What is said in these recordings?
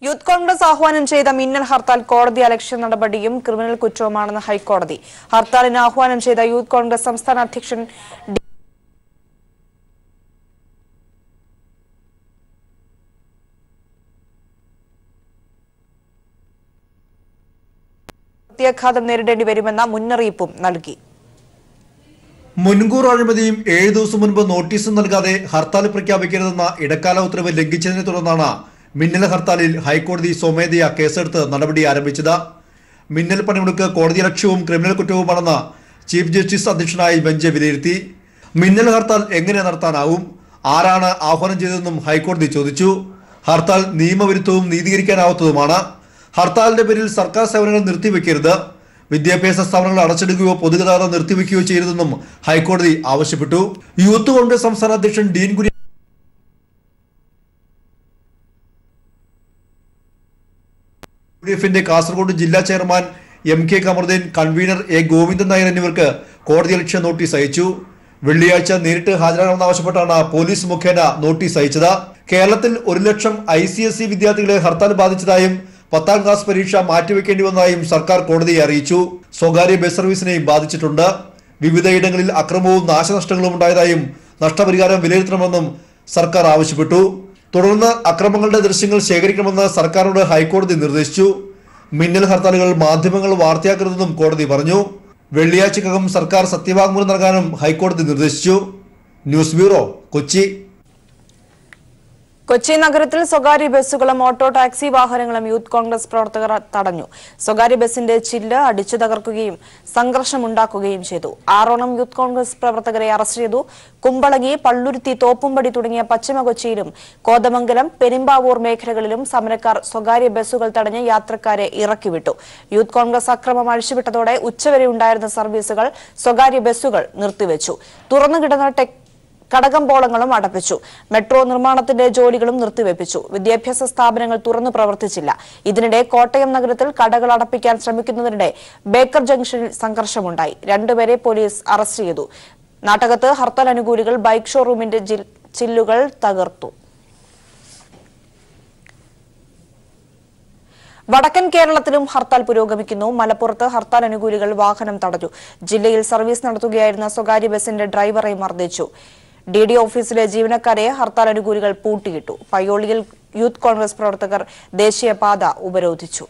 Youth Congress ആഹ്വാനം ചെയ്ത മിന്നൽ ഹർത്താൽ കോടതി അലക്ഷ്യ നടപടിയും ക്രിമിനൽ കുറ്റവുമാണെന്ന് ഹൈക്കോടതി. ഹർത്താലിന് ആഹ്വാനം ചെയ്ത യൂത്ത് കോൺഗ്രസ് സംസ്ഥാന അധ്യക്ഷൻ പ്രത്യാഘാതം നേരിടേണ്ടി വരുമെന്ന മുന്നറിയിപ്പും നൽകി. മുൻകൂർ അഴിമതിയും 7 ദിവസം മുൻപ് നോട്ടീസും നൽകാതെ ഹർത്താൽ പ്രഖ്യാപിക്കരുതെന്ന ഇടക്കാല ഉത്തരവ് ലംഘിച്ചതിനെ തുടർന്നാണ് മിന്നൽ ഹർത്താലിൽ ഹൈക്കോടതി സ്വമേധയാ കേസെടുത്ത് നടപടി ആരംഭിച്ചത്. മിന്നൽ പണിമുടക്ക് കോടതി ലക്ഷ്യവും ക്രിമിനൽ കുറ്റവുമാണെന്ന് ചീഫ് ജസ്റ്റിസ് അധ്യക്ഷനായി ബെഞ്ച് വിലയിരുത്തി. മിന്നൽ ഹർത്താൽ എങ്ങനെ നടത്താനാവും, ആരാണ് ആഹ്വാനം ചെയ്തതെന്നും ഹൈക്കോടതി ചോദിച്ചു. ഹർത്താൽ നിയമവിരുദ്ധവും നീതീകരിക്കാനാവാത്തതുമാണ്. ഹർത്താലിന്റെ പേരിൽ സർക്കാർ സേവനങ്ങൾ നിർത്തിവെക്കരുത്, വിദ്യാഭ്യാസ സ്ഥാപനങ്ങൾ അടച്ചിടുകയോ പൊതുഗതാഗതം നിർത്തിവെക്കുകയോ ചെയ്യരുതെന്നും ഹൈക്കോടതി ആവശ്യപ്പെട്ടു. യൂത്ത് കോൺഗ്രസ് സംസ്ഥാന അധ്യക്ഷൻ ഡീൻ യുഡിഎഫിന്റെ കാസർഗോഡ് ജില്ലാ chairman MK Kamaruddin, convener A Govindan Nair എന്നിവർക്ക് കോടതി അലക്ഷ്യ നോട്ടീസ് അയച്ചു. വെള്ളിയാഴ്ച നേരിട്ട് ഹാജരാകണമെന്നാവശ്യപ്പെട്ടാണ് പോലീസ് മുഖേന നോട്ടീസ് അയച്ചത്. കേരളത്തിൽ 1 ലക്ഷം ICSE വിദ്യാർത്ഥികളെ ഹർത്താൽ ബാധിച്ചതായും 10ാം ക്ലാസ് പരീക്ഷ മാറ്റിവെക്കേണ്ടി വന്നതായും സർക്കാർ കോടതിയെ അറിയിച്ചു. സ്വകാര്യ ബസ് സർവീസിനെയും ബാധിച്ചിട്ടുണ്ട്. വിവിധയിടങ്ങളിൽ അക്രമവും നാശനഷ്ടങ്ങളും ഉണ്ടായതായും നഷ്ടപരിഹാരം വിലയിരുത്തണമെന്നും സർക്കാർ ആവശ്യപ്പെട്ടു. തുടർന്ന് അക്രമങ്ങളുടെ ദൃശ്യങ്ങൾ ശേഖരിക്കണമെന്ന് സർക്കാരിനോട് ഹൈക്കോടതി നിർദ്ദേശിച്ചു. മിന്നൽ ഹർത്താലുകൾ മാധ്യമങ്ങൾ വാർത്തയാക്കരുതെന്നും കോടതി പറഞ്ഞു. വെള്ളിയാഴ്ചക്കകം സർക്കാർ സത്യവാങ്മൂലം നൽകാനും ഹൈക്കോടതി നിർദ്ദേശിച്ചു. News bureau, Kochi. കൊച്ചി നഗരത്തിൽ സ്വകാര്യ ബസ്സുകളും ഓട്ടോ ടാക്സി വാഹനങ്ങളും യൂത്ത് കോൺഗ്രസ് പ്രവർത്തകർ തടഞ്ഞു. സ്വകാര്യ ബസിന്റെ ചില്ല് അടിച്ചു തകർക്കുകയും സംഘർഷമുണ്ടാക്കുകയും ചെയ്തു. 6 യൂത്ത് കോൺഗ്രസ് പ്രവർത്തകരെ അറസ്റ്റ് ചെയ്തു. കുമ്പളങ്ങി, പള്ളുരുത്തി, തോപ്പുംപടി തുടങ്ങിയ പശ്ചിമ കൊച്ചിയിലും കോതമംഗലം, പെരുമ്പാവൂർ മേഖലകളിലും സമരക്കാർ സ്വകാര്യ ബസ്സുകൾ തടഞ്ഞ് യാത്രക്കാരെ ഇറക്കിവിട്ടു. യൂത്ത് കോൺഗ്രസ് അക്രമം അഴിച്ചുവിട്ടതോടെ ഉച്ചവരെ ഉണ്ടായിരുന്ന സർവീസുകൾ, സ്വകാര്യ ബസ്സുകൾ നിർത്തിവെച്ചു. തുറന്നുകിടന്ന കടകമ്പോളങ്ങളും അടപ്പിച്ചു. മെട്രോ നിർമ്മാണത്തിന്റെ ജോലികളും നിർത്തിവെപ്പിച്ചു. വിദ്യാഭ്യാസ സ്ഥാപനങ്ങൾ തുറന്നു പ്രവർത്തിച്ചില്ല. ഇതിനിടെ കോട്ടയം നഗരത്തിൽ കടകൾ അടപ്പിക്കാൻ ശ്രമിക്കുന്നതിനിടെ ബേക്കർ ജംഗ്ഷനിൽ സംഘർഷമുണ്ടായി. 2 പേരെ പോലീസ് അറസ്റ്റ് ചെയ്തു. നാട്ടകത്ത് ഹർത്താൽ അനുകൂലികൾ ബൈക്ക് ഷോറൂമിന്റെ ചില്ലുകൾ തകർത്തു. വടക്കൻ കേരളത്തിലും ഹർത്താൽ പുരോഗമിക്കുന്നു. മലപ്പുറത്ത് ഹർത്താൽ അനുകൂലികൾ വാഹനം തടഞ്ഞു. ജില്ലയിൽ സർവീസ് നടത്തുകയായിരുന്ന സ്വകാര്യ ബസിന്റെ ഡ്രൈവറെ മർദ്ദിച്ചു. DD ഓഫീസിലെ ജീവനക്കാരെ ഹർത്താൽ അനുകൂലികൾ പൂട്ടിയിട്ടു. പയ്യോളിയിൽ യൂത്ത് കോൺഗ്രസ് പ്രവർത്തകർ ദേശീയപാത ഉപരോധിച്ചു.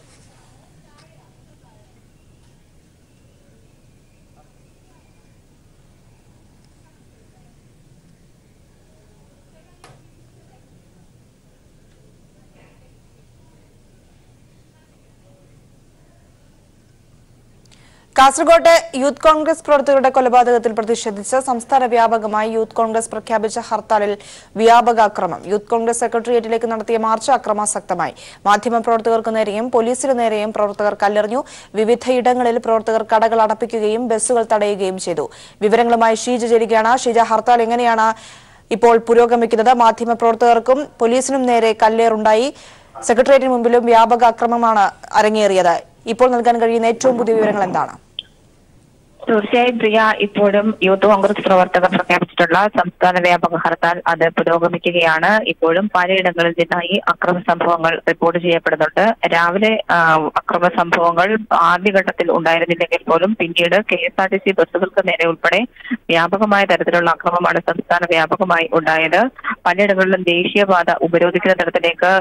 കാസർഗോഡ് യൂത്ത് കോൺഗ്രസ് പ്രവർത്തകരുടെ കൊലപാതകത്തിൽ പ്രതിഷേധിച്ച് സംസ്ഥാന വ്യാപകമായി യൂത്ത് കോൺഗ്രസ് പ്രഖ്യാപിച്ച ഹർത്താലിൽ വ്യാപക അക്രമം. യൂത്ത് കോൺഗ്രസ് സെക്രട്ടേറിയറ്റിലേക്ക് നടത്തിയ മാർച്ച് അക്രമാസക്തമായി. മാധ്യമപ്രവർത്തകർക്ക് നേരെയും പോലീസിന് നേരെയും പ്രവർത്തകർ കല്ലെറിഞ്ഞു. വിവിധയിടങ്ങളിൽ പ്രവർത്തകർ കടകൾ അടപ്പിക്കുകയും ബസ്സുകൾ തടയുകയും ചെയ്തു. വിവരങ്ങളുമായി ഷീജ ചേരുകയാണ്. ഷീജ, ഹർത്താൽ എങ്ങനെയാണ് ഇപ്പോൾ പുരോഗമിക്കുന്നത്? മാധ്യമപ്രവർത്തകർക്കും പോലീസിനും നേരെ കല്ലേറുണ്ടായി. സെക്രട്ടേറിയറ്റിന് മുമ്പിലും വ്യാപക അക്രമമാണ് അരങ്ങേറിയത്. ഇപ്പോൾ നൽകാൻ കഴിയുന്ന ഏറ്റവും പുതിയ വിവരങ്ങൾ എന്താണ്? തീർച്ചയായും പ്രിയ, ഇപ്പോഴും യൂത്ത് കോൺഗ്രസ് പ്രവർത്തകർ പ്രഖ്യാപിച്ചിട്ടുള്ള സംസ്ഥാന വ്യാപക ഹർത്താൽ അത് പുരോഗമിക്കുകയാണ്. ഇപ്പോഴും പലയിടങ്ങളിൽ നിന്നായി അക്രമ സംഭവങ്ങൾ റിപ്പോർട്ട് ചെയ്യപ്പെടുന്നുണ്ട്. രാവിലെ അക്രമ സംഭവങ്ങൾ ആദ്യഘട്ടത്തിൽ ഉണ്ടായിരുന്നില്ലെങ്കിൽ പോലും പിന്നീട് KSRTC ബസ്സുകൾക്ക് നേരെ ഉൾപ്പെടെ വ്യാപകമായ തരത്തിലുള്ള അക്രമമാണ് സംസ്ഥാന വ്യാപകമായി ഉണ്ടായത്. പലയിടങ്ങളിലും ദേശീയപാത ഉപരോധിക്കുന്ന തരത്തിലേക്ക്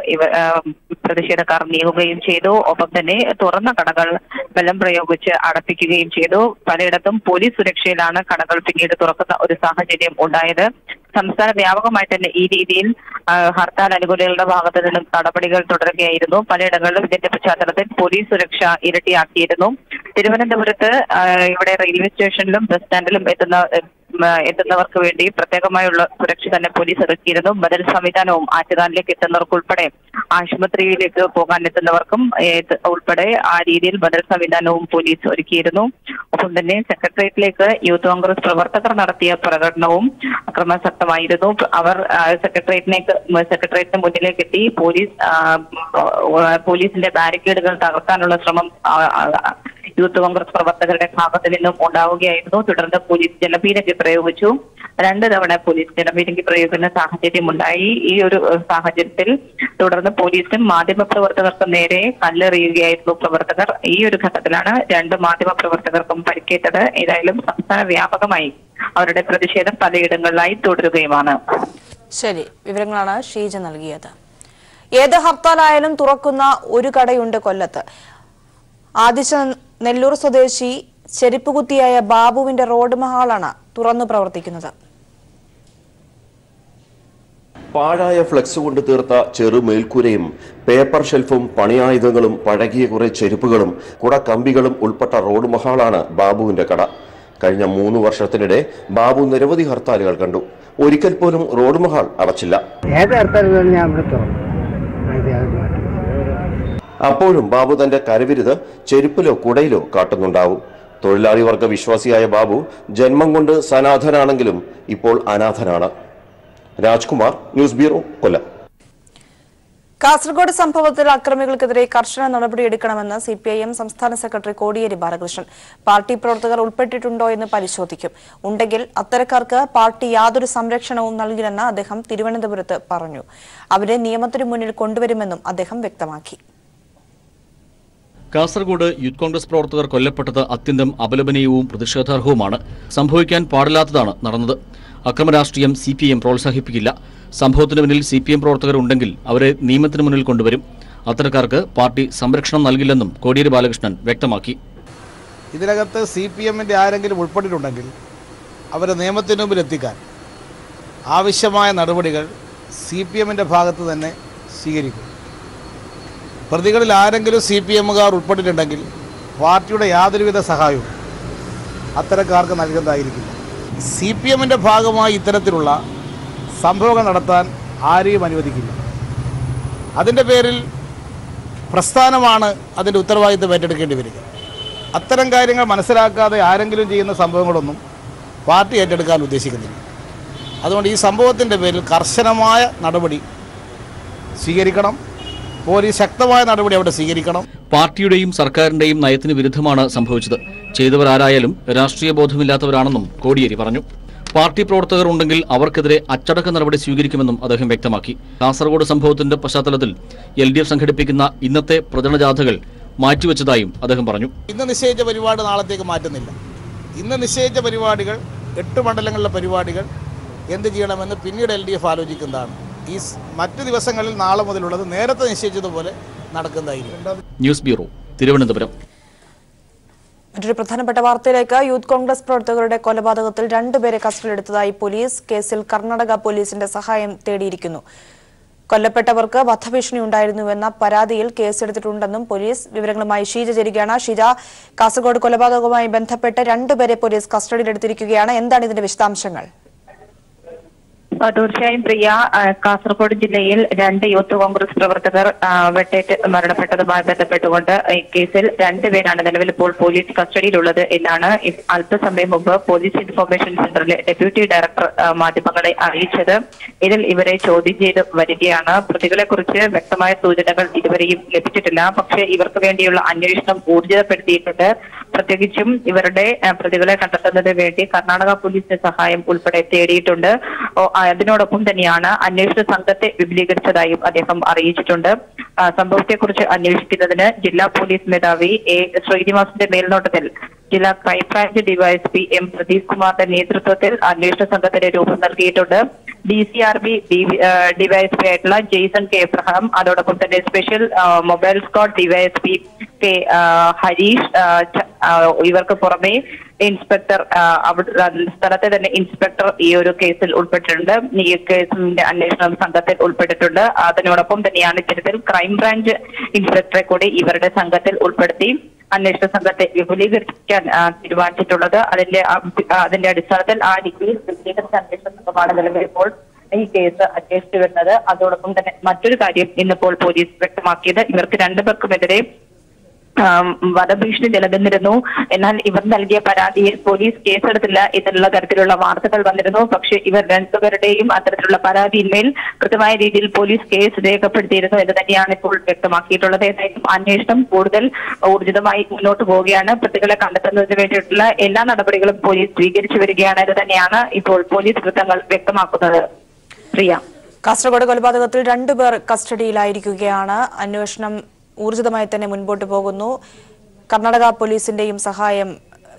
പ്രതിഷേധക്കാർ നീങ്ങുകയും ചെയ്തു. ഒപ്പം തന്നെ തുറന്ന കടകൾ ബലം പ്രയോഗിച്ച് അടപ്പിക്കുകയും ചെയ്തു. പലയിടത്തും പോലീസ് സുരക്ഷയിലാണ് കടകൾ പിന്നീട് തുറക്കുന്ന ഒരു സാഹചര്യം ഉണ്ടായത്. സംസ്ഥാന വ്യാപകമായി തന്നെ ഈ രീതിയിൽ ഹർത്താൽ അനുകൂലികളുടെ ഭാഗത്തു നിന്നും നടപടികൾ തുടരുകയായിരുന്നു. പലയിടങ്ങളിലും ഇതിന്റെ പശ്ചാത്തലത്തിൽ പോലീസ് സുരക്ഷ ഇരട്ടിയാക്കിയിരുന്നു. തിരുവനന്തപുരത്ത് ഇവിടെ റെയിൽവേ സ്റ്റേഷനിലും ബസ് സ്റ്റാൻഡിലും എത്തുന്നവർക്ക് വേണ്ടി പ്രത്യേകമായുള്ള സുരക്ഷ തന്നെ പോലീസ് ഒരുക്കിയിരുന്നു. ബദൽ സംവിധാനവും ആറ്റുകാലിലേക്ക് എത്തുന്നവർക്കുൾപ്പെടെ ആശുപത്രിയിലേക്ക് പോകാൻ എത്തുന്നവർക്കും ഉൾപ്പെടെ ആ രീതിയിൽ ബദൽ സംവിധാനവും പോലീസ് ഒരുക്കിയിരുന്നു. ഒപ്പം തന്നെ സെക്രട്ടേറിയറ്റിലേക്ക് യൂത്ത് കോൺഗ്രസ് പ്രവർത്തകർ നടത്തിയ പ്രകടനവും അക്രമാസക്തമായിരുന്നു. അവർ സെക്രട്ടേറിയറ്റിന് മുന്നിലേക്ക് എത്തി പോലീസിന്റെ ബാരിക്കേഡുകൾ തകർക്കാനുള്ള ശ്രമം യൂത്ത് കോൺഗ്രസ് പ്രവർത്തകരുടെ ഭാഗത്തു നിന്നും ഉണ്ടാവുകയായിരുന്നു. തുടർന്ന് പോലീസ് ജലപീരങ്കി പ്രയോഗിച്ചു. 2 തവണ പോലീസ് ജലപീരങ്കി പ്രയോഗിക്കുന്ന സാഹചര്യമുണ്ടായി. ഈ ഒരു സാഹചര്യത്തിൽ തുടർന്ന് പോലീസും മാധ്യമപ്രവർത്തകർക്കും നേരെ കല്ലെറിയുകയായിരുന്നു പ്രവർത്തകർ. ഈ ഒരു ഘട്ടത്തിലാണ് 2 മാധ്യമപ്രവർത്തകർക്കും പരിക്കേറ്റത്. ഏതായാലും സംസ്ഥാന വ്യാപകമായി അവരുടെ പ്രതിഷേധം പലയിടങ്ങളിലായി തുടരുകയുമാണ്. ശരി, വിവരങ്ങളാണ് ഷീജ നൽകിയത്. ഏത് ഹർത്താലായാലും തുറക്കുന്ന ഒരു കടയുണ്ട് കൊല്ലത്ത്. ആദിശ നെല്ലൂർ സ്വദേശി ചെരുപ്പുകുത്തിയായ ബാബുവിന്റെ റോഡ് മഹാളാണ് തുറന്നു പ്രവർത്തിക്കുന്നത്. പാഴായ ഫ്ലെക്സ് കൊണ്ട് തീർത്ത ചെറു മേൽക്കൂരയും പേപ്പർ ഷെൽഫും പണിയായുധങ്ങളും പഴകിയ കുറെ ചെരുപ്പുകളും കുടക്കമ്പികളും ഉൾപ്പെട്ട റോഡ് മഹാളാണ് ബാബുവിന്റെ കട. കഴിഞ്ഞ 3 വർഷത്തിനിടെ ബാബു നിരവധി ഹർത്താലുകൾ കണ്ടു. ഒരിക്കൽ പോലും റോഡ് മഹാൾ അടച്ചില്ല. അപ്പോഴും ബാബു തന്റെ കരവിരുത് ചെരുപ്പിലോ കുടയിലോ കാട്ടുന്നുണ്ടാവും. തൊഴിലാളി വർഗ വിശ്വാസിയായ ബാബു ജന്മം കൊണ്ട് സനാഥനാണെങ്കിലും ഇപ്പോൾ അനാഥനാണ്. രാജ്കുമാർ, ന്യൂസ് ബ്യൂറോ, കൊല്ലം. കാസർഗോഡ് സംഭവത്തിൽ അക്രമികൾക്കെതിരെ കർശന നടപടിയെടുക്കണമെന്ന് CPIM സംസ്ഥാന സെക്രട്ടറി കോടിയേരി ബാലകൃഷ്ണൻ. പാർട്ടി പ്രവർത്തകർ ഉൾപ്പെട്ടിട്ടുണ്ടോ എന്ന് പരിശോധിക്കും. ഉണ്ടെങ്കിൽ അത്തരക്കാർക്ക് പാർട്ടി യാതൊരു സംരക്ഷണവും നൽകില്ലെന്ന് അദ്ദേഹം തിരുവനന്തപുരത്ത് പറഞ്ഞു. അവരെ നിയമത്തിനു മുന്നിൽ കൊണ്ടുവരുമെന്നും അദ്ദേഹം വ്യക്തമാക്കി. കാസർഗോഡ് യൂത്ത് കോൺഗ്രസ് പ്രവർത്തകർ കൊല്ലപ്പെട്ടത് അത്യന്തം അപലപനീയവും പ്രതിഷേധാർഹവുമാണ്. സംഭവിക്കാൻ പാടില്ലാത്തതാണ് നടന്നത്. അക്രമരാഷ്ട്രീയം CPIM പ്രോത്സാഹിപ്പിക്കില്ല. സംഭവത്തിന് പിന്നിൽ CPIM പ്രവർത്തകർ ഉണ്ടെങ്കിൽ അവരെ നിയമത്തിന് മുന്നിൽ കൊണ്ടുവരും. അത്തരക്കാർക്ക് പാർട്ടി സംരക്ഷണം നൽകില്ലെന്നും കോടിയേരി ബാലകൃഷ്ണൻ വ്യക്തമാക്കി. ഇതിനകത്ത് CPMന്റെ ആരെങ്കിലും ഉൾപ്പെട്ടിട്ടുണ്ടെങ്കിൽ അവരെ നിയമത്തിന് മുമ്പിൽ എത്തിക്കാൻ ആവശ്യമായ നടപടികൾ CPMന്റെ ഭാഗത്ത് തന്നെ സ്വീകരിക്കും. പ്രതികളിൽ ആരെങ്കിലും CPMകാർ ഉൾപ്പെട്ടിട്ടുണ്ടെങ്കിൽ പാർട്ടിയുടെ യാതൊരുവിധ സഹായവും അത്തരക്കാർക്ക് നൽകുന്നതായിരിക്കില്ല. CPMന്റെ ഭാഗമായി ഇത്തരത്തിലുള്ള സംഭവങ്ങൾ നടത്താൻ ആരെയും അനുവദിക്കില്ല. അതിൻ്റെ പേരിൽ പ്രസ്ഥാനമാണ് അതിൻ്റെ ഉത്തരവാദിത്തം ഏറ്റെടുക്കേണ്ടി വരിക. അത്തരം കാര്യങ്ങൾ മനസ്സിലാക്കാതെ ആരെങ്കിലും ചെയ്യുന്ന സംഭവങ്ങളൊന്നും പാർട്ടി ഏറ്റെടുക്കാൻ ഉദ്ദേശിക്കുന്നില്ല. അതുകൊണ്ട് ഈ സംഭവത്തിൻ്റെ പേരിൽ കർശനമായ നടപടി സ്വീകരിക്കണം. പോലീസ് ശക്തമായ നടപടി അവിടെ സ്വീകരിക്കണം. പാർട്ടിയുടെയും സർക്കാരിന്റെയും നയത്തിന് വിരുദ്ധമാണ് സംഭവിച്ചത്. ചെയ്തവരാരായാലും രാഷ്ട്രീയ ബോധമില്ലാത്തവരാണെന്നും കോടിയേരി പറഞ്ഞു. പാർട്ടി പ്രവർത്തകർ ഉണ്ടെങ്കിൽ അവർക്കെതിരെ അച്ചടക്ക നടപടി സ്വീകരിക്കുമെന്നും അദ്ദേഹം വ്യക്തമാക്കി. കാസർഗോഡ് സംഭവത്തിന്റെ പശ്ചാത്തലത്തിൽ LDF സംഘടിപ്പിക്കുന്ന ഇന്നത്തെ പ്രചരണജാഥകൾ മാറ്റിവെച്ചതായും അദ്ദേഹം പറഞ്ഞു. ഇന്ന് നിശ്ചയിച്ച പരിപാടി നാളത്തേക്ക് മാറ്റുന്നില്ല. ഇന്ന് നിശ്ചയിച്ച പരിപാടികൾ 8 മണ്ഡലങ്ങളിലെ പരിപാടികൾ എന്ത് ചെയ്യണമെന്ന് പിന്നീട് LDF ആലോചിക്കുന്നതാണ്. ഈ മറ്റു ദിവസങ്ങളിൽ നാളെ മുതലുള്ളത് നേരത്തെ നിശ്ചയിച്ചതുപോലെ നടക്കുന്നതായിരിക്കും. News bureau, Thiruvananthapuram. മറ്റൊരു പ്രധാനപ്പെട്ട വാർത്തയിലേക്ക്. യൂത്ത് കോൺഗ്രസ് പ്രവർത്തകരുടെ കൊലപാതകത്തിൽ 2 പേരെ കസ്റ്റഡിയിലെടുത്തതായി പോലീസ്. കേസിൽ കർണാടക പോലീസിന്റെ സഹായം തേടിയിരിക്കുന്നു. കൊല്ലപ്പെട്ടവർക്ക് വധഭീഷണി ഉണ്ടായിരുന്നുവെന്ന പരാതിയിൽ കേസെടുത്തിട്ടുണ്ടെന്നും പോലീസ്. വിവരങ്ങളുമായി ഷീജ ചേരുകയാണ്. ഷീജ, കാസർഗോഡ് കൊലപാതകവുമായി ബന്ധപ്പെട്ട് 2 പേരെ പോലീസ് കസ്റ്റഡിയിലെടുത്തിരിക്കുകയാണ്. എന്താണ് ഇതിന്റെ വിശദാംശങ്ങൾ? തീർച്ചയായും പ്രിയ, കാസർഗോഡ് ജില്ലയിൽ 2 യൂത്ത് കോൺഗ്രസ് പ്രവർത്തകർ വെട്ടേറ്റ് മരണപ്പെട്ടതുമായി ബന്ധപ്പെട്ടുകൊണ്ട് ഈ കേസിൽ 2 പേരാണ് നിലവിൽ ഇപ്പോൾ പോലീസ് കസ്റ്റഡിയിലുള്ളത് എന്നാണ് അല്പസമയം മുമ്പ് പോലീസ് ഇൻഫർമേഷൻ സെന്ററിലെ ഡെപ്യൂട്ടി ഡയറക്ടർ മാധ്യമങ്ങളെ അറിയിച്ചത്. ഇതിൽ ഇവരെ ചോദ്യം ചെയ്ത് വരികയാണ്. പ്രതികളെ കുറിച്ച് വ്യക്തമായ സൂചനകൾ ഇതുവരെയും ലഭിച്ചിട്ടില്ല. പക്ഷേ ഇവർക്ക് വേണ്ടിയുള്ള അന്വേഷണം ഊർജിതപ്പെടുത്തിയിട്ടുണ്ട്. പ്രത്യേകിച്ചും ഇവരുടെ പ്രതികളെ കണ്ടെത്തുന്നതിന് വേണ്ടി കർണാടക പോലീസിന്റെ സഹായം ഉൾപ്പെടെ തേടിയിട്ടുണ്ട്. അതിനോടൊപ്പം തന്നെയാണ് അന്വേഷണ സംഘത്തെ വിപുലീകരിച്ചതായും അദ്ദേഹം അറിയിച്ചിട്ടുണ്ട്. സംഭവത്തെക്കുറിച്ച് അന്വേഷിക്കുന്നതിന് ജില്ലാ പോലീസ് മേധാവി ശ്രീനിവാസിന്റെ മേൽനോട്ടത്തിൽ ജില്ലാ ക്രൈംബ്രാഞ്ച് ഡിവൈഎസ്പി M പ്രദീപ് കുമാറിന്റെ നേതൃത്വത്തിൽ അന്വേഷണ സംഘത്തിന് രൂപം നൽകിയിട്ടുണ്ട്. DCRB ഡിവൈഎസ്പി ആയിട്ടുള്ള ജെയ്സൺ K എബ്രഹാം, അതോടൊപ്പം തന്നെ special mobile squad DYSP K Harish, ഇവർക്ക് പുറമെ ഇൻസ്പെക്ടർ സ്ഥലത്തെ തന്നെ ഇൻസ്പെക്ടർ ഈ ഒരു കേസിൽ ഉൾപ്പെട്ടിട്ടുണ്ട്. ഈ കേസിന്റെ അന്വേഷണ സംഘത്തിൽ ഉൾപ്പെട്ടിട്ടുണ്ട്. അതിനോടൊപ്പം തന്നെയാണ് ഇത്തരത്തിൽ ക്രൈംബ്രാഞ്ച് ഇൻസ്പെക്ടറെ കൂടി ഇവരുടെ സംഘത്തിൽ ഉൾപ്പെടുത്തി അന്വേഷണ സംഘത്തെ വിപുലീകരിക്കാൻ തീരുമാനിച്ചിട്ടുള്ളത്. അതിന്റെ അടിസ്ഥാനത്തിൽ ആ രീതിയിൽ വിപുലീകരിച്ച അന്വേഷണ സംഘമാണ് നിലവിൽ ഇപ്പോൾ ഈ കേസ് അന്വേഷിച്ചു വരുന്നത്. അതോടൊപ്പം തന്നെ മറ്റൊരു കാര്യം ഇന്നിപ്പോൾ പോലീസ് വ്യക്തമാക്കിയത്, ഇവർക്ക് 2 പേർക്കുമെതിരെ വധഭീഷണി നിലനിന്നിരുന്നു. എന്നാൽ ഇവർ നൽകിയ പരാതിയിൽ പോലീസ് കേസെടുത്തില്ല എന്നുള്ള തരത്തിലുള്ള വാർത്തകൾ വന്നിരുന്നു. പക്ഷേ ഇവർ രണ്ടുപേരുടെയും അത്തരത്തിലുള്ള പരാതിയിന്മേൽ കൃത്യമായ രീതിയിൽ പോലീസ് കേസ് രേഖപ്പെടുത്തിയിരുന്നു എന്ന് തന്നെയാണ് ഇപ്പോൾ വ്യക്തമാക്കിയിട്ടുള്ളത്. ഏതായാലും അന്വേഷണം കൂടുതൽ ഊർജിതമായി മുന്നോട്ട് പോവുകയാണ്. പ്രതികളെ കണ്ടെത്തുന്നതിന് വേണ്ടിയിട്ടുള്ള എല്ലാ നടപടികളും പോലീസ് സ്വീകരിച്ചു വരികയാണ് എന്ന് തന്നെയാണ് ഇപ്പോൾ പോലീസ് വൃത്തങ്ങൾ വ്യക്തമാക്കുന്നത്. പ്രിയ, കാസർഗോഡ് കൊലപാതകത്തിൽ 2 പേർ കസ്റ്റഡിയിലായിരിക്കുകയാണ്. അന്വേഷണം ഊർജിതമായി തന്നെ മുൻപോട്ട് പോകുന്നു. കർണാടക പോലീസിന്റെയും സഹായം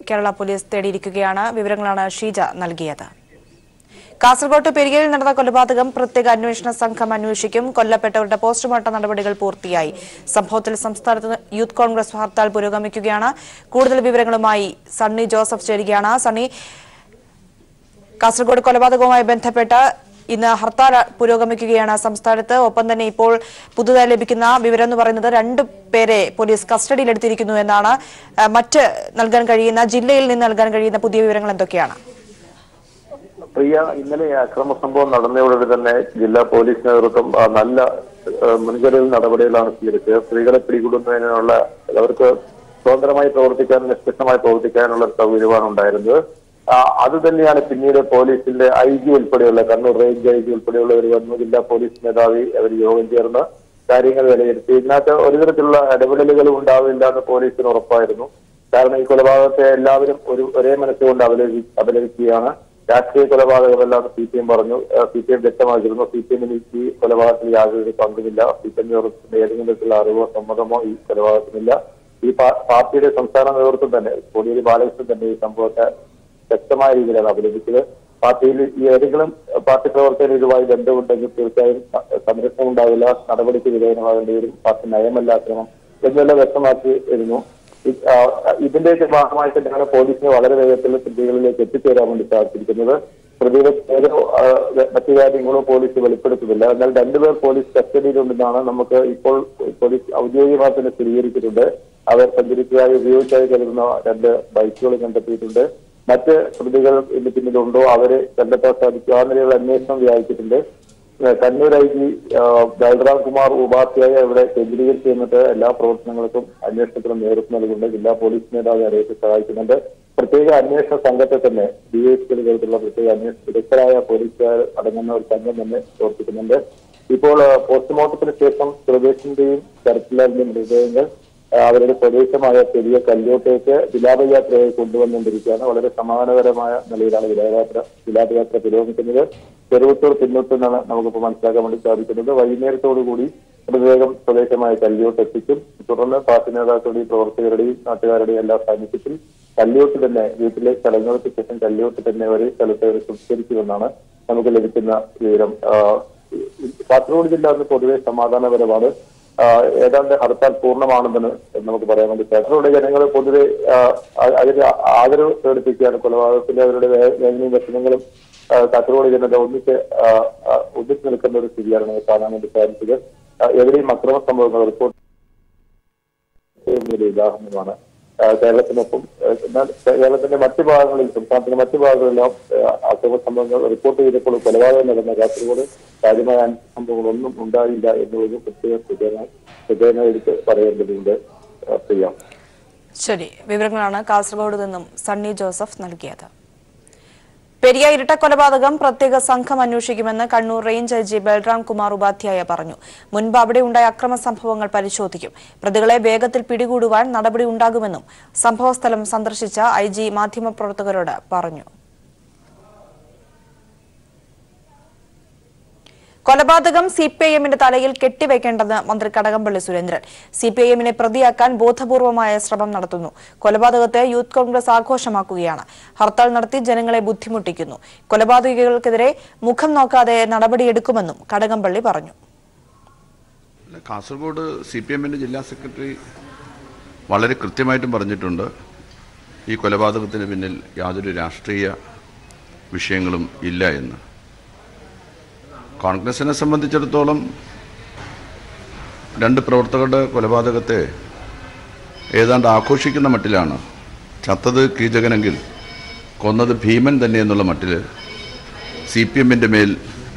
കേരള പോലീസ് തേടിയിരിക്കുകയാണ്. വിവരങ്ങളാണ് ഷീജ നൽകിയത്. കാസർഗോഡ് പെരിയയിൽ നടന്ന കൊലപാതകം പ്രത്യേക അന്വേഷണ സംഘം അന്വേഷിക്കും. കൊല്ലപ്പെട്ടവരുടെ പോസ്റ്റ്മോർട്ടം നടപടികൾ പൂർത്തിയായി. സംഭവത്തിൽ സംസ്ഥാനത്ത് യൂത്ത് കോൺഗ്രസ് ഹർത്താൽ പുരോഗമിക്കുകയാണ്. കൂടുതൽ വിവരങ്ങളുമായി സണ്ണി ജോസഫ് ചേരുകയാണ്. സണ്ണി, കാസർഗോഡ് കൊലപാതകവുമായി ബന്ധപ്പെട്ട് ഇന്ന് ഹർത്താൽ പുരോഗമിക്കുകയാണ് സംസ്ഥാനത്ത്. ഒപ്പം തന്നെ ഇപ്പോൾ പുതുതായി ലഭിക്കുന്ന വിവരം എന്ന് പറയുന്നത് 2 പേരെ പോലീസ് കസ്റ്റഡിയിലെടുത്തിരിക്കുന്നു എന്നാണ്. മറ്റ് നൽകാൻ കഴിയുന്ന ജില്ലയിൽ നിന്ന് നൽകാൻ കഴിയുന്ന പുതിയ വിവരങ്ങൾ എന്തൊക്കെയാണ്? പ്രിയ, ഇന്നലെ അക്രമ സംഭവം നടന്നതോടെ തന്നെ ജില്ലാ പോലീസ് നേതൃത്വം നല്ല മുൻകരുതൽ നടപടികളാണ് സ്വീകരിച്ചത്. സ്ത്രീകളെ പിടികൂടുന്നതിനുള്ള അവർക്ക് സ്വതന്ത്രമായി പ്രവർത്തിക്കാനും നിഷ്പക്ഷമായി പ്രവർത്തിക്കാനുള്ള സൗകര്യമാണ് ഉണ്ടായിരുന്നത്. അത് തന്നെയാണ് പിന്നീട് പോലീസിന്റെ IG ഉൾപ്പെടെയുള്ള കണ്ണൂർ റേഞ്ച് IG ഉൾപ്പെടെയുള്ളവർ വന്നു. ജില്ലാ പോലീസ് മേധാവി അവർ യോഗം ചേർന്ന് കാര്യങ്ങൾ വിലയിരുത്തി. ഇതിനകത്ത് ഒരു തരത്തിലുള്ള ഇടപെടലുകളും ഉണ്ടാവില്ല എന്ന് പോലീസിന് ഉറപ്പായിരുന്നു. കാരണം ഈ കൊലപാതകത്തെ എല്ലാവരും ഒരേ മനസ്സുകൊണ്ട് അപലപിക്കുകയാണ്. രാഷ്ട്രീയ കൊലപാതകമല്ലാന്ന് CPM പറഞ്ഞു. CPM വ്യക്തമാക്കിയിരുന്നു. CPM-ന് ഈ കൊലപാതകത്തിൽ യാതൊരു പങ്കുമില്ല. CPM നേതൃത്വത്തിന്റെ ഏതെങ്കിലും തരത്തിലുള്ള അറിവോ സമ്മതമോ ഈ കൊലപാതകത്തിനില്ല. ഈ പാർട്ടിയുടെ സംസ്ഥാന നേതൃത്വം തന്നെ കോടിയേരി ബാലകൃഷ്ണൻ തന്നെ ഈ സംഭവത്തെ വ്യക്തമായ രീതിയിലാണ് അപലപിച്ചത്. പാർട്ടിയിൽ ഈ ഏതെങ്കിലും പാർട്ടി പ്രവർത്തകർ ഇതുമായി ബന്ധമുണ്ടെങ്കിൽ തീർച്ചയായും സംരക്ഷണം ഉണ്ടാവില്ല, നടപടിക്ക് വിധേയമാകേണ്ടി വരും, പാർട്ടി നയമല്ലാക്കണം എന്നെല്ലാം വ്യക്തമാക്കിയിരുന്നു. ഇതിന്റെയൊക്കെ ഭാഗമായി തന്നെയാണ് പോലീസിന് വളരെ വേഗത്തിൽ പ്രതികളിലേക്ക് എത്തിച്ചേരാൻ വേണ്ടി സാധിച്ചിരിക്കുന്നത്. പ്രതിയുടെ പേരോ മറ്റു കാര്യങ്ങളോ പോലീസ് വെളിപ്പെടുത്തുന്നില്ല. എന്നാൽ 2 പേർ പോലീസ് കസ്റ്റഡിയിലുണ്ടെന്നാണ് നമുക്ക് ഇപ്പോൾ പോലീസ് ഔദ്യോഗികമായി തന്നെ സ്ഥിരീകരിച്ചിട്ടുണ്ട്. അവർ സഞ്ചരിച്ചതായി ഉപയോഗിച്ചായി കരുതുന്ന 2 ബൈക്കുകൾ കണ്ടെത്തിയിട്ടുണ്ട്. മറ്റ് പ്രതികൾ ഇതിന് പിന്നിലുണ്ടോ അവരെ കണ്ടെത്താൻ സാധിക്കും. ആ നിലയിലുള്ള അന്വേഷണം വ്യാപിച്ചിട്ടുണ്ട്. കണ്ണൂർ IG ബൽറാം കുമാർ ഉപാധ്യായ ഇവിടെ കേന്ദ്രീകരിച്ച് എന്നിട്ട് എല്ലാ പ്രവർത്തനങ്ങൾക്കും അന്വേഷണത്തിനും നേതൃത്വം നൽകുന്നുണ്ട്. ജില്ലാ പോലീസ് മേധാവി അറിയിച്ച് സഹായിക്കുന്നുണ്ട്. പ്രത്യേക അന്വേഷണ സംഘത്തെ തന്നെ DSP തരത്തിലുള്ള പ്രത്യേക അന്വേഷണ വിദഗ്ധരായ പോലീസുകാർ അടങ്ങുന്ന ഒരു സംഘം തന്നെ പ്രവർത്തിക്കുന്നുണ്ട്. ഇപ്പോൾ പോസ്റ്റ്മോർട്ടത്തിന് ശേഷം സുരേഷിന്റെയും ശരത്ലാലിന്റെയും മൃതദേഹങ്ങൾ അവരുടെ പ്രദേശമായ ചെറിയ കല്യോട്ടേക്ക് വിലാപയാത്രയായി കൊണ്ടുവന്നുകൊണ്ടിരിക്കുകയാണ്. വളരെ സമാധാനപരമായ നിലയിലാണ് വിലാപയാത്ര പുരോഗമിക്കുന്നത്. ചെറുവത്തൂർ പിന്നോട്ട് എന്നാണ് നമുക്കിപ്പോൾ മനസ്സിലാക്കാൻ വേണ്ടി സാധിക്കുന്നത്. വൈകുന്നേരത്തോടുകൂടി മൃതദേഹം സ്വദേശമായ കല്യോട്ട് എത്തിക്കും. തുടർന്ന് പാർട്ടി നേതാക്കളുടെയും പ്രവർത്തകരുടെയും നാട്ടുകാരുടെയും എല്ലാ സാന്നിധ്യത്തിൽ കല്യോട്ട് തന്നെ വീട്ടിലെ ചടങ്ങുകൾക്ക് ശേഷം കല്യോട്ട് തന്നെ ഒരേ സ്ഥലത്ത് അവർ സംസ്കരിക്കുമെന്നാണ് നമുക്ക് ലഭിക്കുന്ന വിവരം. കാസർഗോഡ് ജില്ല എന്ന് പൊതുവെ സമാധാനപരമാണ്. ഏതാണ്ട് ഹർത്താൽ പൂർണ്ണമാണെന്ന് നമുക്ക് പറയാൻ വേണ്ടി കാസർഗോഡ് ജനങ്ങൾ പൊതുവെ അതിന് ആദരവ് പ്രകടിപ്പിക്കുകയാണ്. കൊലപാതകത്തിന്റെ അവരുടെ വേദനയും വിഷമങ്ങളും കാസർഗോഡ് ജനത ഒന്നിച്ച് നിൽക്കുന്ന ഒരു സ്ഥിതിയാണ് നമുക്ക് കാണാൻ വേണ്ടി സാധിച്ചത്. എവിടെയും അക്രമ സംഭവങ്ങൾ റിപ്പോർട്ട് ചെയ്യുന്നതിന്റെ ഉദാഹരണമാണ്. കേരളത്തിനൊപ്പം എന്നാൽ കേരളത്തിന്റെ മറ്റു ഭാഗങ്ങളിൽ സംസ്ഥാനത്തിന്റെ മറ്റു ഭാഗങ്ങളിലെല്ലാം അക്രമ സംഭവങ്ങൾ റിപ്പോർട്ട് ചെയ്തപ്പോൾ കൊലപാതകം നടന്ന കാസർഗോഡ് കാര്യമായ സംഭവങ്ങളൊന്നും ഉണ്ടായില്ല എന്നുള്ളത് പ്രത്യേകം എടുത്ത് പറയേണ്ടതുണ്ട്. ചെയ്യാം. ശരി, വിവരങ്ങളാണ് കാസർഗോഡ് നിന്നും സണ്ണി ജോസഫ് നൽകിയത്. പെരിയ ഇരട്ട കൊലപാതകം പ്രത്യേക സംഘം അന്വേഷിക്കുമെന്ന് കണ്ണൂർ റേഞ്ച് IG ബൽറാം കുമാർ ഉപാധ്യായ പറഞ്ഞു. മുൻപ് അവിടെ ഉണ്ടായ അക്രമ സംഭവങ്ങൾ പരിശോധിക്കും. പ്രതികളെ വേഗത്തിൽ പിടികൂടുവാൻ നടപടി ഉണ്ടാകുമെന്നും സംഭവസ്ഥലം സന്ദർശിച്ച IG മാധ്യമപ്രവർത്തകരോട് പറഞ്ഞു. കൊലപാതകം CPIM-ന്റെ തലയിൽ കെട്ടിവെക്കേണ്ടെന്ന് മന്ത്രി കടകംപള്ളി സുരേന്ദ്രൻ. CPIM-നെ പ്രതിയാക്കാൻ ബോധപൂർവമായ ശ്രമം നടത്തുന്നു. കൊലപാതകത്തെ യൂത്ത് കോൺഗ്രസ് ആഘോഷമാക്കുകയാണ്. ഹർത്താൽ നടത്തി ജനങ്ങളെ ബുദ്ധിമുട്ടിക്കുന്നു. കൊലപാതകികൾക്കെതിരെ മുഖം നോക്കാതെ നടപടിയെടുക്കുമെന്നും കടകംപള്ളി പറഞ്ഞു. കാസർഗോഡ് CPIM-ന്റെ ജില്ലാ സെക്രട്ടറി വളരെ കൃത്യമായിട്ടും പറഞ്ഞിട്ടുണ്ട്, ഈ കൊലപാതകത്തിന് പിന്നിൽ യാതൊരു രാഷ്ട്രീയ വിഷയങ്ങളും ഇല്ല എന്ന്. കോൺഗ്രസിനെ സംബന്ധിച്ചിടത്തോളം 2 പ്രവർത്തകരുടെ കൊലപാതകത്തെ ഏതാണ്ട് ആഘോഷിക്കുന്ന മട്ടിലാണ്. ചത്തത് കീചകനെങ്കിൽ കൊന്നത് ഭീമൻ തന്നെ എന്നുള്ള മട്ടിൽ CPM-ന്റെ മേൽ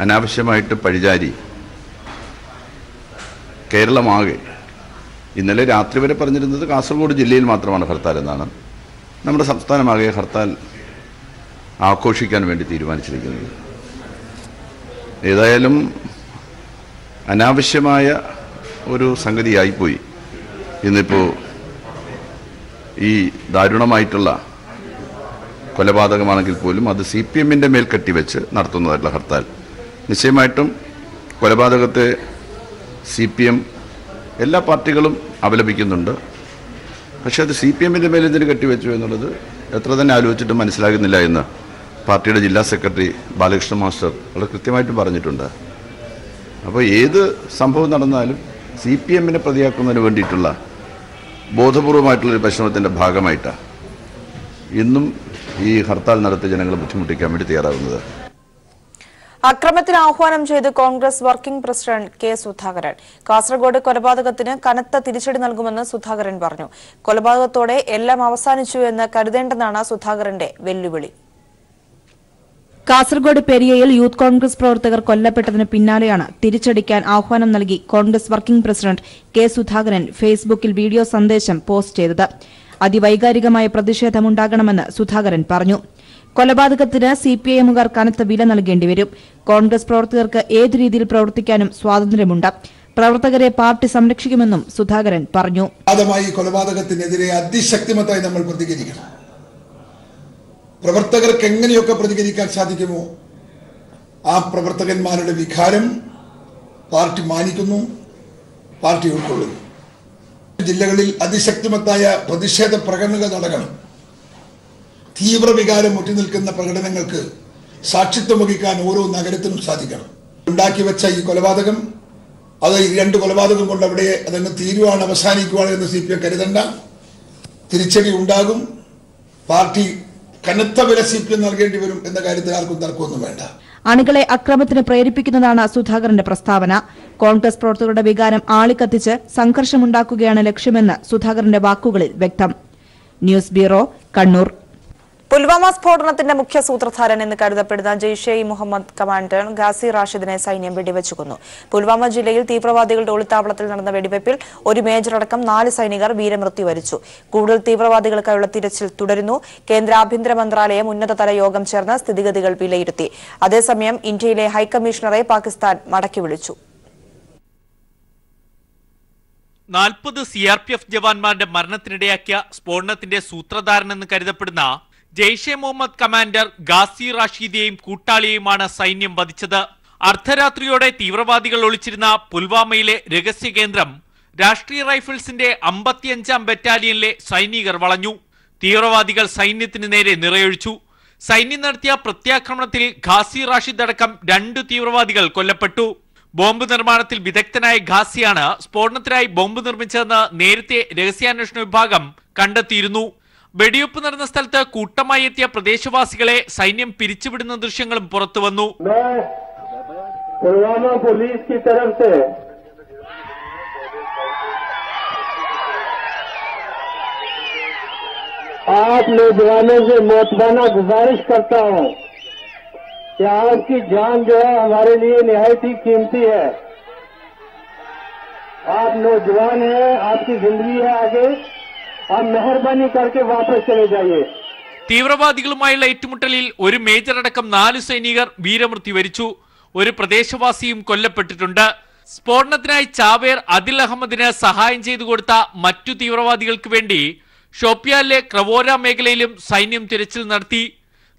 അനാവശ്യമായിട്ട് പഴിചാരി കേരളമാകെ ഇന്നലെ രാത്രി വരെ പറഞ്ഞിരുന്നത് കാസർഗോഡ് ജില്ലയിൽ മാത്രമാണ് ഹർത്താൽ എന്നാണ്. നമ്മുടെ സംസ്ഥാനമാകെ ഹർത്താൽ ആഘോഷിക്കാൻ വേണ്ടി തീരുമാനിച്ചിരിക്കുന്നത്. ഏതായാലും അനാവശ്യമായ ഒരു സംഗതിയായിപ്പോയി ഇന്നിപ്പോൾ ഈ ദാരുണമായിട്ടുള്ള കൊലപാതകമാണെങ്കിൽ പോലും അത് CPM-ന്റെ മേൽ കെട്ടിവെച്ച് നടത്തുന്നതായിട്ടുള്ള ഹർത്താൽ. നിശ്ചയമായിട്ടും കൊലപാതകത്തെ CPM എല്ലാ പാർട്ടികളും അപലപിക്കുന്നുണ്ട്. പക്ഷേ അത് CPM-ന്റെ മേൽ ഇതിന് കെട്ടിവെച്ചു എന്നുള്ളത് എത്ര തന്നെ ആലോചിച്ചിട്ടും മനസ്സിലാകുന്നില്ല എന്ന് പാർട്ടിയുടെ ജില്ലാ സെക്രട്ടറി ബാലകൃഷ്ണ മാസ്റ്റർ വളരെ കൃത്യമായിട്ടും പറഞ്ഞിട്ടുണ്ട്. അപ്പോൾ ഏത് സംഭവം നടന്നാലും CPM-നെ പ്രതിയാക്കുന്നതിന് വേണ്ടിയിട്ടുള്ള ബോധപൂർവമായിട്ടുള്ളൊരു പരിശ്രമത്തിൻ്റെ ഭാഗമായിട്ടാണ് ഇന്നും ഈ ഹർത്താൽ നടത്തി ജനങ്ങളെ ബുദ്ധിമുട്ടിക്കാൻ വേണ്ടി തയ്യാറാകുന്നത്. അക്രമത്തിന് ആഹ്വാനം ചെയ്ത് Congress working president K Sudhakaran. Kasaragod കൊലപാതകത്തിന് കനത്ത തിരിച്ചടി നൽകുമെന്ന് സുധാകരൻ പറഞ്ഞു. കൊലപാതകത്തോടെ എല്ലാം അവസാനിച്ചു എന്ന് കരുതേണ്ടെന്നാണ് സുധാകരന്റെ വെല്ലുവിളി. കാസർഗോഡ് പെരിയയിൽ യൂത്ത് കോൺഗ്രസ് പ്രവർത്തകർ കൊല്ലപ്പെട്ടതിന് പിന്നാലെയാണ് തിരിച്ചടിക്കാൻ ആഹ്വാനം നൽകി Congress working president K Sudhakaran ഫേസ്ബുക്കിൽ വീഡിയോ സന്ദേശം പോസ്റ്റ് ചെയ്തത്. അതിവൈകാരികമായ പ്രതിഷേധമുണ്ടാകണമെന്ന് സുധാകരൻ പറഞ്ഞു. കൊലപാതകത്തിന് CPIM-കാർ കനത്ത വില നൽകേണ്ടിവരും. കോൺഗ്രസ് പ്രവർത്തകർക്ക് ഏതു രീതിയിൽ പ്രവർത്തിക്കാനും സ്വാതന്ത്ര്യമുണ്ട്. പ്രവർത്തകരെ പാർട്ടി സംരക്ഷിക്കുമെന്നും സുധാകരൻ പറഞ്ഞു. കൊലപാതകത്തിനെതിരെ അതിശക്തിമത്തായി നമ്മൾ പ്രതികരിക്കണം. പ്രവർത്തകർക്ക് എങ്ങനെയൊക്കെ പ്രതികരിക്കാൻ സാധിക്കുമോ ആ പ്രവർത്തകന്മാരുടെ വികാരം പാർട്ടി മാനിക്കുന്നു, പാർട്ടി ഉൾക്കൊള്ളുന്നു. ജില്ലകളിൽ അതിശക്തിമത്തായ പ്രതിഷേധ പ്രകടനങ്ങൾ നടക്കണം. തീവ്ര വികാരം മുറ്റി നിൽക്കുന്ന പ്രകടനങ്ങൾക്ക് സാക്ഷിത്വം വഹിക്കാൻ ഓരോ നഗരത്തിനും സാധിക്കണം. ഉണ്ടാക്കിവെച്ച ഈ കൊലപാതകം അത് ഈ 2 കൊലപാതകം കൊണ്ട് അവിടെ അതങ്ങ് തീരുവാണ്, അവസാനിക്കുവാണ് എന്ന് CPM കരുതണ്ട. തിരിച്ചടി ഉണ്ടാകും. പാർട്ടി കനത്ത വില CPM നൽകേണ്ടി വരും എന്ന കാര്യത്തിൽ ആർക്കും തർക്കമൊന്നും വേണ്ട. അണികളെ അക്രമത്തിന് പ്രേരിപ്പിക്കുന്നതാണ് സുധാകരന്റെ പ്രസ്താവന. കോൺഗ്രസ് പ്രവർത്തകരുടെ വികാരം ആളിക്കത്തിച്ച് സംഘർഷമുണ്ടാക്കുകയാണ് ലക്ഷ്യമെന്ന് സുധാകരന്റെ വാക്കുകളിൽ വ്യക്തം. News bureau, Kannur. പുൽവാമ സ്ഫോടനത്തിന്റെ മുഖ്യ സൂത്രധാരൻ എന്ന് കരുതപ്പെടുന്ന ജെയ്ഷെ ഇ മുഹമ്മദ് കമാൻഡർ ഗാസി റാഷിദിനെ സൈന്യം വെടിവെച്ചു കൊന്നു. പുൽവാമ ജില്ലയിൽ തീവ്രവാദികളുടെ ഒളിത്താവളത്തിൽ നടന്ന വെടിവെപ്പിൽ ഒരു മേജറടക്കം 4 സൈനികർ വീരമൃത്യു വരിച്ചു. കൂടുതൽ തീവ്രവാദികൾക്കായുള്ള തിരച്ചിൽ തുടരുന്നു. കേന്ദ്ര ആഭ്യന്തര മന്ത്രാലയം ഉന്നതതല യോഗം ചേർന്ന് സ്ഥിതിഗതികൾ വിലയിരുത്തി. അതേസമയം ഇന്ത്യയിലെ ഹൈക്കമ്മീഷണറെ പാകിസ്ഥാൻ മടക്കി വിളിച്ചു. 40 CRPF ജവാന്മാരുടെ മരണത്തിനിടയാക്കിയ സ്ഫോടനത്തിന്റെ സൂത്രധാരനെന്ന് കരുതപ്പെടുന്ന ജെയ്ഷെ മുഹമ്മദ് കമാൻഡർ ഗാസി റാഷിദിയെയും കൂട്ടാളിയെയുമാണ് സൈന്യം വധിച്ചത്. അർദ്ധരാത്രിയോടെ തീവ്രവാദികൾ ഒളിച്ചിരുന്ന പുൽവാമയിലെ രഹസ്യ കേന്ദ്രം രാഷ്ട്രീയ റൈഫിൾസിന്റെ 55ാം ബറ്റാലിയനിലെ സൈനികർ വളഞ്ഞു. തീവ്രവാദികൾ സൈന്യത്തിന് നേരെ നിറയൊഴിച്ചു. സൈന്യം നടത്തിയ പ്രത്യാക്രമണത്തിൽ ഗാസി റാഷിദ് അടക്കം 2 തീവ്രവാദികൾ കൊല്ലപ്പെട്ടു. ബോംബ് നിർമ്മാണത്തിൽ വിദഗ്ധനായ ഗാസിയാണ് സ്ഫോടനത്തിനായി ബോംബ് നിർമ്മിച്ചതെന്ന് നേരത്തെ രഹസ്യാന്വേഷണ വിഭാഗം കണ്ടെത്തിയിരുന്നു. വെടിവെപ്പ് നടന്ന സ്ഥലത്ത് കൂട്ടമായി എത്തിയ പ്രദേശവാസികളെ സൈന്യം പിരിച്ചുവിടുന്ന ദൃശ്യങ്ങളും പുറത്തുവന്നു. पुलवामा पुलिस की तरफ से आप नौजवानों से मोहतबाना गुजारिश करता हूं कि आपकी जान जो है हमारे लिए निहायत ही कीमती है. आप नौजवान हैं, आपकी जिंदगी है आगे. आप मेहरबानी करके वापस चले जाइए. തീവ്രവാദികളുമായുള്ള ഏറ്റുമുട്ടലിൽ ഒരു മേജർ അടക്കം 4 സൈനികർ വീരമൃത്യു വരിച്ചു. ഒരു പ്രദേശവാസിയും കൊല്ലപ്പെട്ടിട്ടുണ്ട്. സ്ഫോടനത്തിനായി ചാവേർ അദിൽ അഹമ്മദിന് സഹായം ചെയ്തു കൊടുത്ത മറ്റു തീവ്രവാദികൾക്ക് വേണ്ടി ഷോപ്പിയാനിലെ ക്രവോര മേഖലയിലും സൈന്യം തിരച്ചിൽ നടത്തി.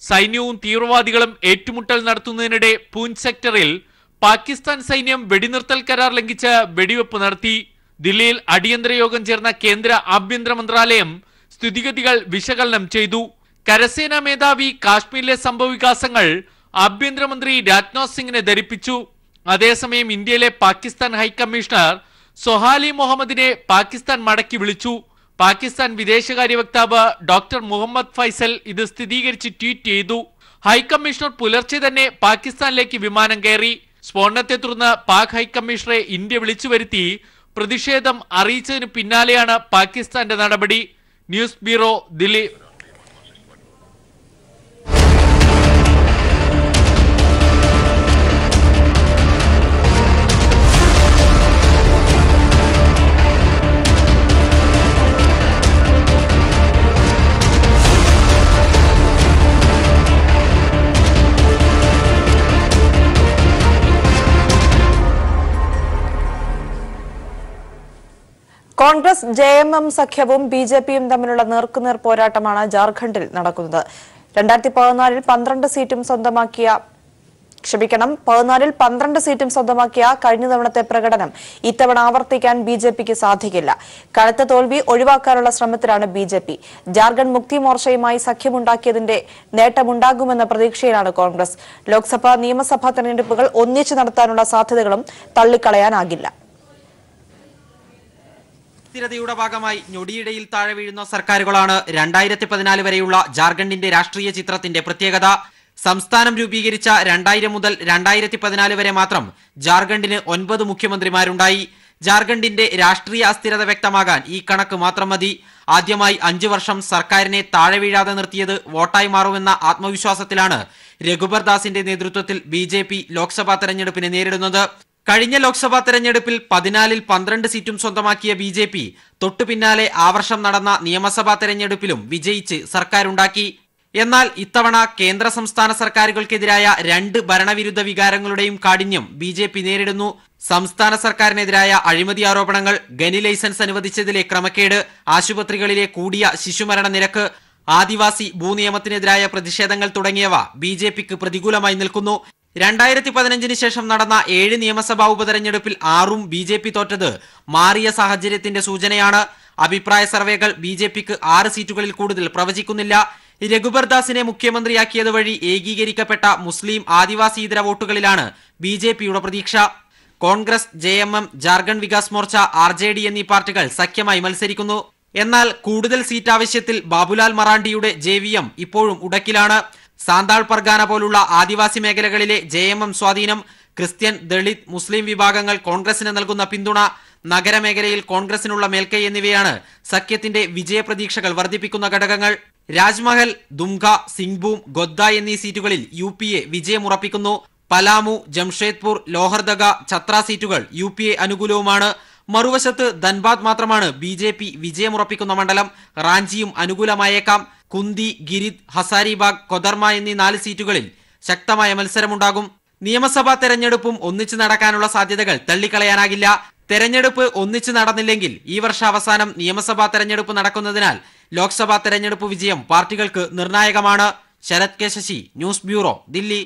സൈന്യവും തീവ്രവാദികളും ഏറ്റുമുട്ടൽ നടത്തുന്നതിനിടെ പൂഞ്ച് സെക്ടറിൽ പാകിസ്ഥാൻ സൈന്യം വെടിനിർത്തൽ കരാർ ലംഘിച്ച് വെടിവെപ്പ് നടത്തി. ദില്ലിയിൽ അടിയന്തര യോഗം ചേർന്ന കേന്ദ്ര ആഭ്യന്തര മന്ത്രാലയം സ്ഥിതിഗതികൾ വിശകലനം ചെയ്തു. കരസേനാ മേധാവി കാശ്മീരിലെ സംഭവവികാസങ്ങൾ ആഭ്യന്തരമന്ത്രി രാജ്നാഥ് സിംഗിനെ ധരിപ്പിച്ചു. അതേസമയം ഇന്ത്യയിലെ പാകിസ്ഥാൻ ഹൈക്കമ്മീഷണർ സൊഹാലി മുഹമ്മദിനെ പാകിസ്ഥാൻ മടക്കി വിളിച്ചു. പാകിസ്ഥാൻ വിദേശകാര്യ വക്താവ് ഡോക്ടർ മുഹമ്മദ് ഫൈസൽ ഇത് സ്ഥിരീകരിച്ച് ട്വീറ്റ് ചെയ്തു. ഹൈക്കമ്മീഷണർ പുലർച്ചെ തന്നെ പാകിസ്ഥാനിലേക്ക് വിമാനം കയറി. സ്ഫോടനത്തെ തുടർന്ന് പാക് ഹൈക്കമ്മീഷണറെ ഇന്ത്യ വിളിച്ചു വരുത്തി പ്രതിഷേധം അറിയിച്ചതിന് പിന്നാലെയാണ് പാകിസ്ഥാന്റെ നടപടി. News bureau, Delhi. Congress JMM സഖ്യവും ബിജെപിയും തമ്മിലുള്ള നേർക്കുനേർ പോരാട്ടമാണ് ജാർഖണ്ഡിൽ നടക്കുന്നത്. 2014 12 സീറ്റും സ്വന്തമാക്കിയ കഴിഞ്ഞ തവണത്തെ പ്രകടനം ഇത്തവണ ആവർത്തിക്കാൻ ബിജെപിക്ക് സാധിക്കില്ല. കടുത്ത തോൽവി ഒഴിവാക്കാനുള്ള ശ്രമത്തിലാണ് ബിജെപി. ജാർഖണ്ഡ് മുക്തി മോർച്ചയുമായി സഖ്യമുണ്ടാക്കിയതിന്റെ നേട്ടമുണ്ടാകുമെന്ന പ്രതീക്ഷയിലാണ് കോൺഗ്രസ്. ലോക്സഭാ നിയമസഭാ തെരഞ്ഞെടുപ്പുകൾ ഒന്നിച്ചു നടത്താനുള്ള സാധ്യതകളും തള്ളിക്കളയാനാകില്ല. സ്ഥിരതയുടെ ഭാഗമായി ഞൊടിയിടയിൽ താഴെ വീഴുന്ന സർക്കാരുകളാണ് 2014 വരെയുള്ള ജാർഖണ്ഡിന്റെ രാഷ്ട്രീയ ചിത്രത്തിന്റെ പ്രത്യേകത. സംസ്ഥാനം രൂപീകരിച്ച 2000 മുതൽ 2014 വരെ മാത്രം ജാർഖണ്ഡിന് 9 മുഖ്യമന്ത്രിമാരുണ്ടായി. ജാർഖണ്ഡിന്റെ രാഷ്ട്രീയ അസ്ഥിരത വ്യക്തമാകാൻ ഈ കണക്ക് മാത്രം മതി. ആദ്യമായി 5 വർഷം സർക്കാരിനെ താഴെ വീഴാതെ നിർത്തിയത് വോട്ടായി മാറുമെന്ന ആത്മവിശ്വാസത്തിലാണ് രഘുബർ ദാസിന്റെ നേതൃത്വത്തിൽ ബിജെപി ലോക്സഭാ തെരഞ്ഞെടുപ്പിനെ നേരിടുന്നത്. കഴിഞ്ഞ ലോക്സഭാ തെരഞ്ഞെടുപ്പിൽ 14ൽ 12 സീറ്റും സ്വന്തമാക്കിയ ബിജെപി തൊട്ടു പിന്നാലെ ആ വർഷം നടന്ന നിയമസഭാ തെരഞ്ഞെടുപ്പിലും വിജയിച്ച് സർക്കാരുണ്ടാക്കി. എന്നാൽ ഇത്തവണ കേന്ദ്ര സംസ്ഥാന സർക്കാരുകൾക്കെതിരായ 2 ഭരണവിരുദ്ധ വികാരങ്ങളുടെയും കാഠിന്യം ബിജെപി നേരിടുന്നു. സംസ്ഥാന സർക്കാരിനെതിരായ അഴിമതി ആരോപണങ്ങൾ, ഖനി ലൈസൻസ് അനുവദിച്ചതിലെ ക്രമക്കേട്, ആശുപത്രികളിലെ കൂടിയ ശിശുമരണ നിരക്ക്, ആദിവാസി ഭൂനിയമത്തിനെതിരായ പ്രതിഷേധങ്ങൾ തുടങ്ങിയവ ബിജെപിക്ക് പ്രതികൂലമായി നിൽക്കുന്നു. 2015 ശേഷം നടന്ന 7 നിയമസഭാ ഉപതെരഞ്ഞെടുപ്പിൽ 6ഉം ബിജെപി തോറ്റത് മാറിയ സാഹചര്യത്തിന്റെ സൂചനയാണ്. അഭിപ്രായ സർവേകൾ ബിജെപിക്ക് 6 സീറ്റുകളിൽ കൂടുതൽ പ്രവചിക്കുന്നില്ല. രഘുബർ ദാസിനെ മുഖ്യമന്ത്രിയാക്കിയത് വഴി ഏകീകരിക്കപ്പെട്ട മുസ്ലിം ആദിവാസി ഇതര വോട്ടുകളിലാണ് ബിജെപിയുടെ പ്രതീക്ഷ. കോൺഗ്രസ്, ജെഎംഎം, ജാർഖണ്ഡ് വികാസ് മോർച്ച, RJD എന്നീ പാർട്ടികൾ സഖ്യമായി മത്സരിക്കുന്നു. എന്നാൽ കൂടുതൽ സീറ്റ് ആവശ്യത്തിൽ ബാബുലാൽ മറാണ്ടിയുടെ JVM ഇപ്പോഴും ഉടക്കിലാണ്. സാന്താൾ പർഗാന പോലുള്ള ആദിവാസി മേഖലകളിലെ ജെഎംഎം സ്വാധീനം, ക്രിസ്ത്യൻ, ദളിത്, മുസ്ലിം വിഭാഗങ്ങൾ കോൺഗ്രസിന് നൽകുന്ന പിന്തുണ, നഗരമേഖലയിൽ കോൺഗ്രസിനുള്ള മേൽക്കൈ എന്നിവയാണ് സഖ്യത്തിന്റെ വിജയപ്രതീക്ഷകൾ വർദ്ധിപ്പിക്കുന്ന ഘടകങ്ങൾ. രാജ്മഹൽ, ദുംക, സിംഗ്ഭൂം, ഗൊദ്ദ എന്നീ സീറ്റുകളിൽ UPA വിജയമുറപ്പിക്കുന്നു. പലാമു, ജംഷേദ്പൂർ, ലോഹർദഗ, ഛത്ര സീറ്റുകൾ UPA അനുകൂലവുമാണ്. മറുവശത്ത് ധൻബാദ് മാത്രമാണ് ബിജെപി വിജയമുറപ്പിക്കുന്ന മണ്ഡലം. റാഞ്ചിയും അനുകൂലമായേക്കാം. കുന്തി, ഗിരിദ്, ഹസാരിബാഗ്, കൊദർമ എന്നീ 4 സീറ്റുകളിൽ ശക്തമായ മത്സരമുണ്ടാകും. നിയമസഭാ തെരഞ്ഞെടുപ്പും ഒന്നിച്ചു നടക്കാനുള്ള സാധ്യതകൾ തള്ളിക്കളയാനാകില്ല. തെരഞ്ഞെടുപ്പ് ഒന്നിച്ചു നടന്നില്ലെങ്കിൽ ഈ വർഷാവസാനം നിയമസഭാ തെരഞ്ഞെടുപ്പ് നടക്കുന്നതിനാൽ ലോക്സഭാ തെരഞ്ഞെടുപ്പ് വിജയം പാർട്ടികൾക്ക് നിർണായകമാണ്. Sarath K Sasi, news bureau, Delhi.